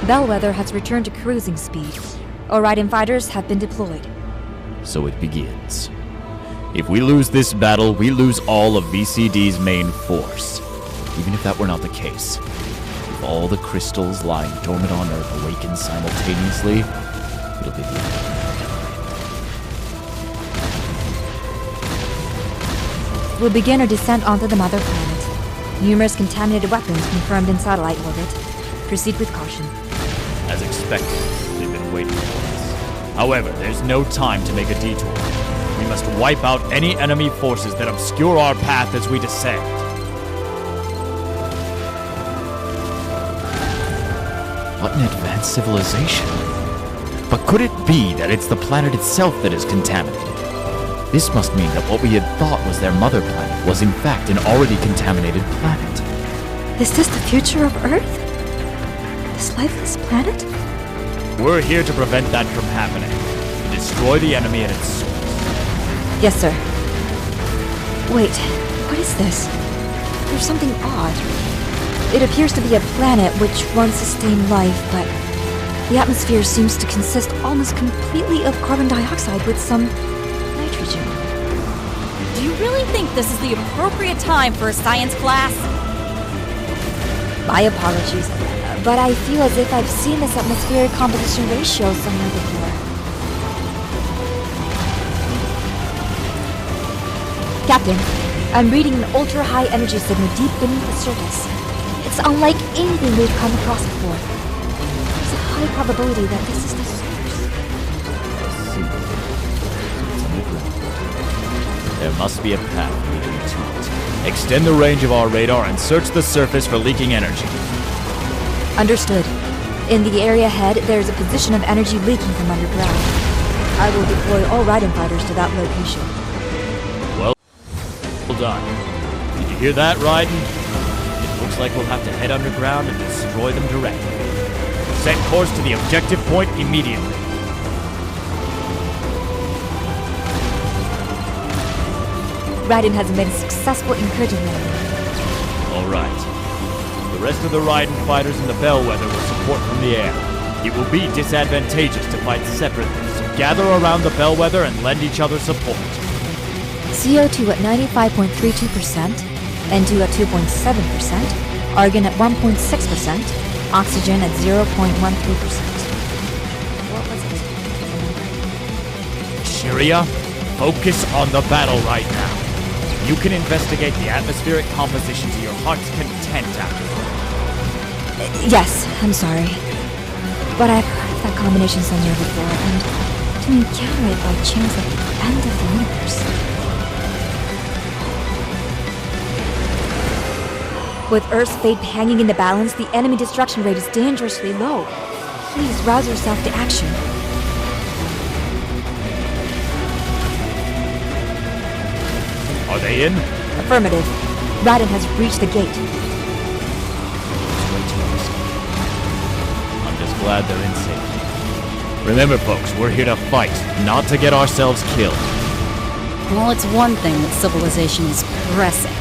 Bellwether has returned to cruising speed. Our Raiden fighters have been deployed. So it begins. If we lose this battle, we lose all of VCD's main force. Even if that were not the case. If all the crystals lying dormant on Earth awaken simultaneously, it'll be the end. We'll begin our descent onto the mother planet. Numerous contaminated weapons confirmed in satellite orbit. Proceed with caution. As expected, they've been waiting for us. However, there's no time to make a detour. We must wipe out any enemy forces that obscure our path as we descend. What an advanced civilization. But could it be that it's the planet itself that is contaminated? This must mean that what we had thought was their mother planet was in fact an already contaminated planet. Is this the future of Earth? This lifeless planet? We're here to prevent that from happening. To destroy the enemy at its source. Yes, sir. Wait, what is this? There's something odd. It appears to be a planet which once sustained life, but the atmosphere seems to consist almost completely of carbon dioxide with some nitrogen. Do you really think this is the appropriate time for a science class? My apologies, but I feel as if I've seen this atmospheric composition ratio somewhere before. Captain, I'm reading an ultra-high energy signal deep beneath the surface. It's unlike anything we've come across before. There's a high probability that this is the source. There must be a path leading to it. Extend the range of our radar and search the surface for leaking energy. Understood. In the area ahead, there's a position of energy leaking from underground. I will deploy all Raiden fighters to that location. Well done. Did you hear that, Raiden? It looks like we'll have to head underground and destroy them directly. Set course to the objective point immediately. Raiden has made a successful incursion there. All right. The rest of the Raiden fighters in the Bellwether will support from the air. It will be disadvantageous to fight separately, so gather around the Bellwether and lend each other support. CO2 at 95.32%, N2 at 2.7%, argon at 1.6%, oxygen at 0.13%. What was it? Shiria, focus on the battle right now. You can investigate the atmospheric composition to your heart's content after. Yes, I'm sorry. But I've heard of that combination somewhere before, and to encounter it by chance at the end of the universe. With Earth's fate hanging in the balance, the enemy destruction rate is dangerously low. Please rouse yourself to action. Are they in? Affirmative. Raiden has reached the gate. I'm just glad they're in safety. Remember, folks, we're here to fight, not to get ourselves killed. Well, it's one thing that civilization is progressing,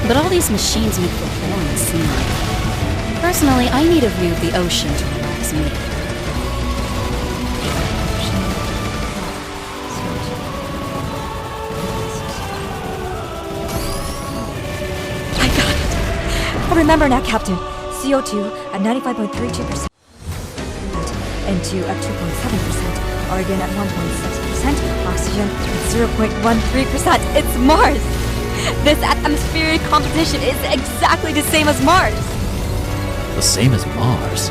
but all these machines make for boring scenery. Personally, I need a view of the ocean to relax me. Remember now, Captain. CO2 at 95.32%, N2 at 2.7%, argon at 1.6%, oxygen at 0.13%. It's Mars! This atmospheric composition is exactly the same as Mars! The same as Mars?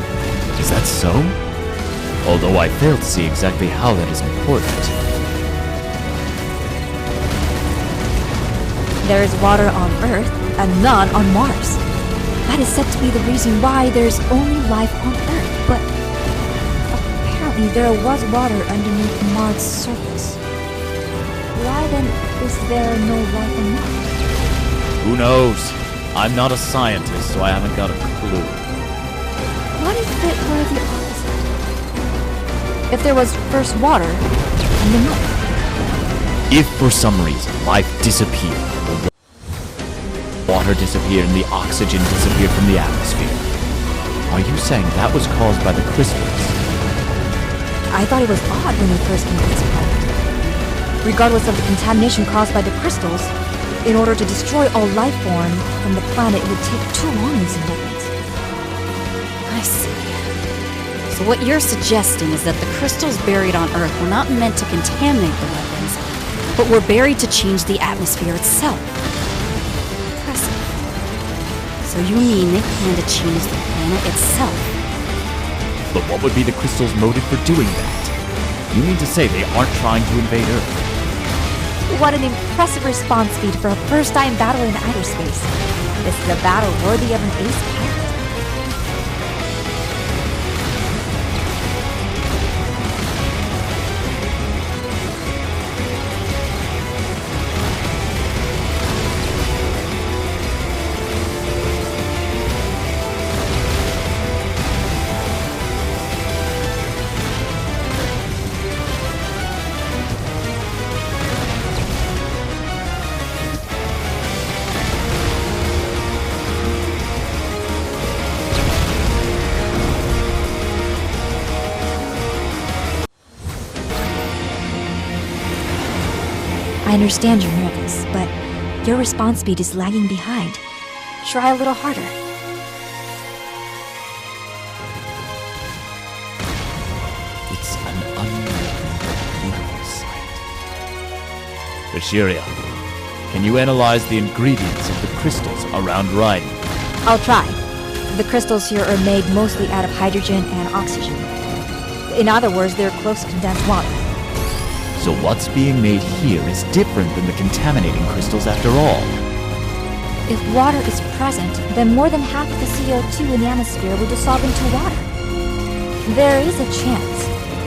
Is that so? Although I fail to see exactly how that is important. There is water on Earth and none on Mars. That is said to be the reason why there's only life on Earth, but apparently there was water underneath Mars' surface. Why then is there no life on Mars? Who knows? I'm not a scientist, so I haven't got a clue. What if it were the opposite? If there was first water, and then life? If for some reason life disappeared, the water disappeared and the oxygen disappeared from the atmosphere, Are you saying that was caused by the crystals? I thought it was odd when we first came to this planet. Regardless of the contamination caused by the crystals, in order to destroy all life form from the planet, it would take too long using weapons. I see. So what you're suggesting is that the crystals buried on Earth were not meant to contaminate the weapons, but were buried to change the atmosphere itself. Impressive. So you mean they plan to change the planet itself? But what would be the crystal's motive for doing that? You mean to say they aren't trying to invade Earth? What an impressive response speed for a first-time battle in outer space. This is a battle worthy of an ace pilot. I understand you're nervous, but your response speed is lagging behind. Try a little harder. It's an unbelievable sight. Bashiria, can you analyze the ingredients of the crystals around Raiden? I'll try. The crystals here are made mostly out of hydrogen and oxygen. In other words, they're close to condensed water. So what's being made here is different than the contaminating crystals after all. If water is present, then more than half of the CO2 in the atmosphere will dissolve into water. There is a chance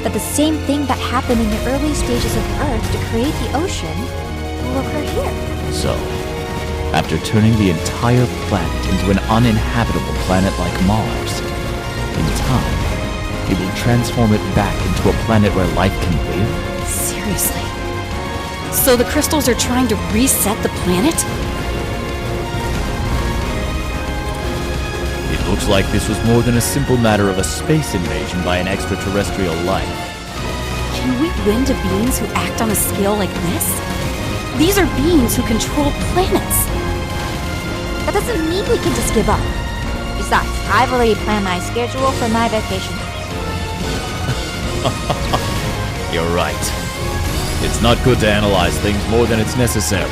that the same thing that happened in the early stages of Earth to create the ocean will occur here. So, after turning the entire planet into an uninhabitable planet like Mars, in time, it will transform it back into a planet where life can live? Seriously? So the crystals are trying to reset the planet? It looks like this was more than a simple matter of a space invasion by an extraterrestrial life. Can we win to beings who act on a scale like this? These are beings who control planets. That doesn't mean we can just give up. Besides, I've already planned my schedule for my vacation. You're right. It's not good to analyze things more than it's necessary.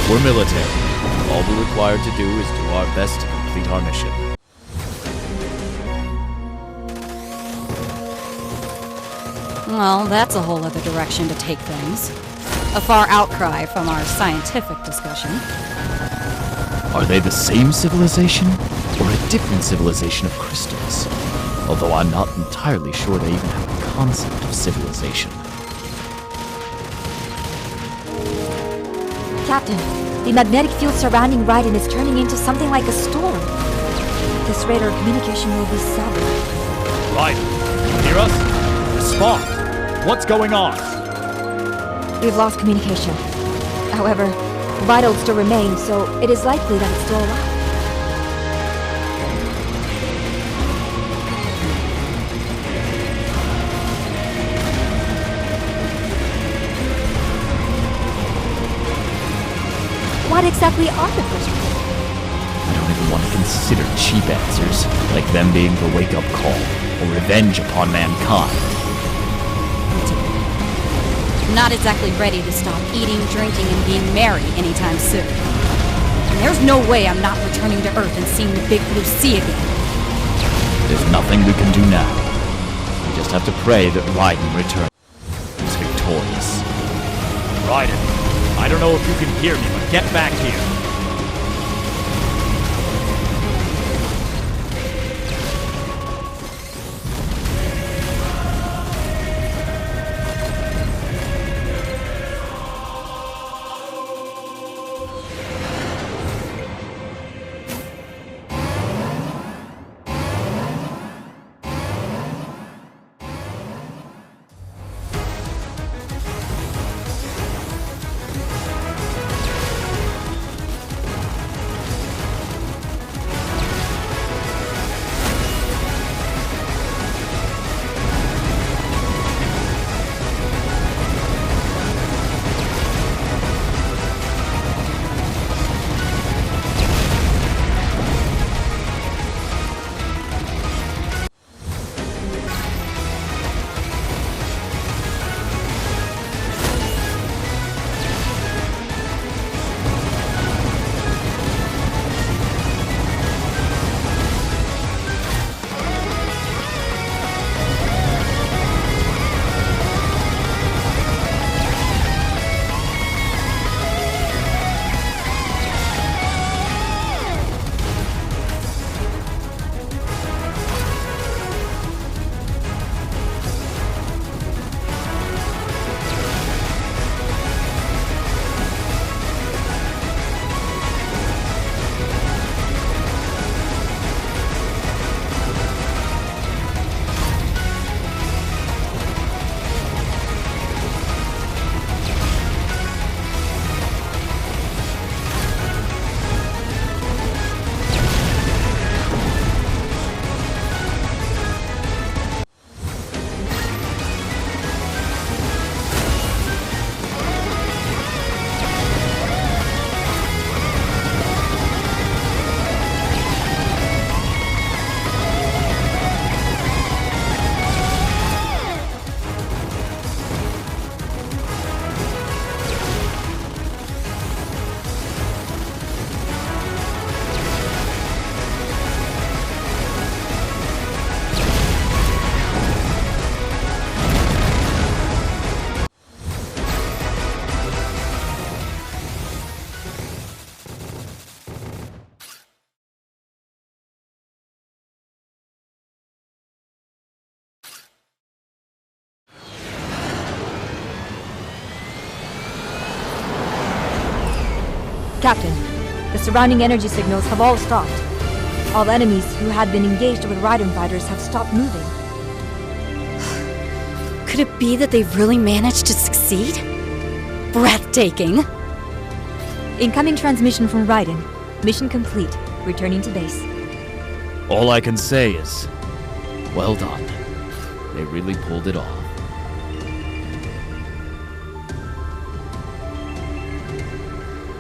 We're military. All we're required to do is do our best to complete our mission. Well, that's a whole other direction to take things. A far outcry from our scientific discussion. Are they the same civilization, or a different civilization of crystals? Although I'm not entirely sure they even have a concept of civilization. Captain, the magnetic field surrounding Raiden is turning into something like a storm. At this rate, our communication will be severed. Raiden, you hear us? Respond! What's going on? We've lost communication. However, vitals still remain, so it is likely that it's still alive. What exactly are the crystals? I don't even want to consider cheap answers, like them being the wake-up call, or revenge upon mankind. Not exactly ready to stop eating, drinking, and being merry anytime soon. And there's no way I'm not returning to Earth and seeing the big blue sea again. There's nothing we can do now. We just have to pray that Raiden returns victorious. Raiden, I don't know if you can hear me, but get back here. Captain, the surrounding energy signals have all stopped. All enemies who had been engaged with Raiden fighters have stopped moving. Could it be that they've really managed to succeed? Breathtaking. Incoming transmission from Raiden. Mission complete. Returning to base. All I can say is, well done. They really pulled it off.